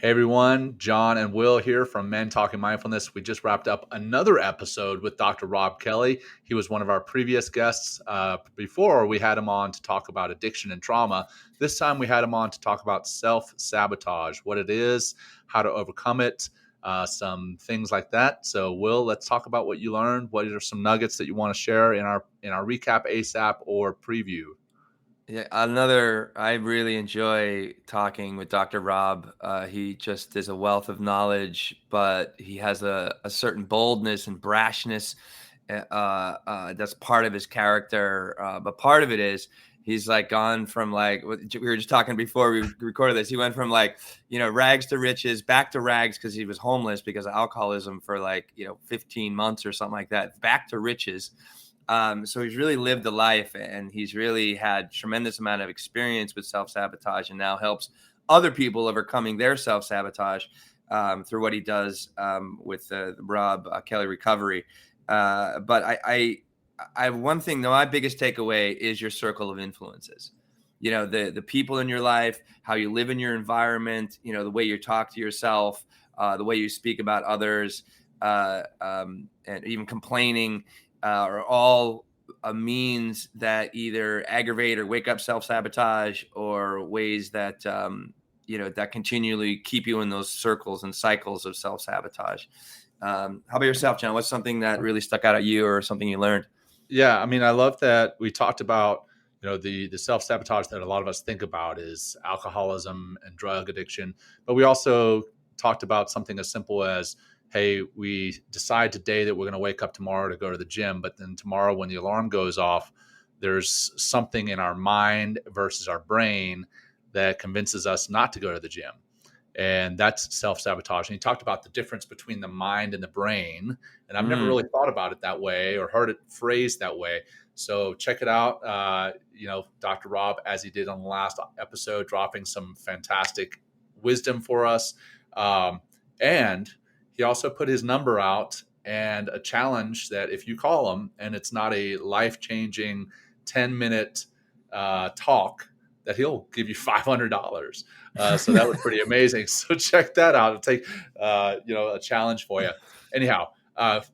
Hey everyone, John and Will here from Men Talking Mindfulness. We just wrapped up another episode with Dr. Robb Kelly. He was one of our previous guests. Before we had him on to talk about addiction and trauma. This time we had him on to talk about self-sabotage, what it is, how to overcome it, some things like that. So Will, let's talk about what you learned. What are some nuggets that you want to share in our recap ASAP or preview? Yeah, I really enjoy talking with Dr. Robb. He just is a wealth of knowledge, but he has a certain boldness and brashness that's part of his character. But part of it is he's like gone from like, we were just talking before we recorded this. He went from like, rags to riches, back to rags because he was homeless because of alcoholism for 15 months or something like that, back to riches. So he's really lived a life, and he's really had tremendous amount of experience with self-sabotage, and now helps other people overcoming their self-sabotage through what he does with the Robb Kelly recovery. But I have one thing though. My biggest takeaway is your circle of influences. The people in your life, how you live in your environment. The way you talk to yourself, the way you speak about others, and even complaining. Are all a means that either aggravate or wake up self-sabotage, or ways that that continually keep you in those circles and cycles of self-sabotage. How about yourself, John? What's something that really stuck out at you, or something you learned? Yeah, I mean, I love that we talked about, the self-sabotage that a lot of us think about is alcoholism and drug addiction, but we also talked about something as simple as, hey, we decide today that we're going to wake up tomorrow to go to the gym, but then tomorrow when the alarm goes off, there's something in our mind versus our brain that convinces us not to go to the gym. And that's self-sabotage. And he talked about the difference between the mind and the brain. And I've never really thought about it that way or heard it phrased that way. So check it out. Dr. Robb, as he did on the last episode, dropping some fantastic wisdom for us. And he also put his number out and a challenge that if you call him and it's not a life-changing 10-minute talk, that he'll give you $500. So that was pretty amazing. So check that out. It'll take, a challenge for you. Anyhow,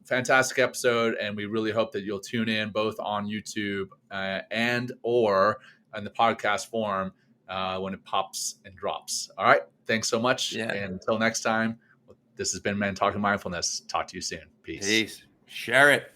fantastic episode. And we really hope that you'll tune in both on YouTube and or in the podcast form when it pops and drops. All right. Thanks so much. Yeah. And until next time, this has been Men Talking Mindfulness. Talk to you soon. Peace. Peace. Share it.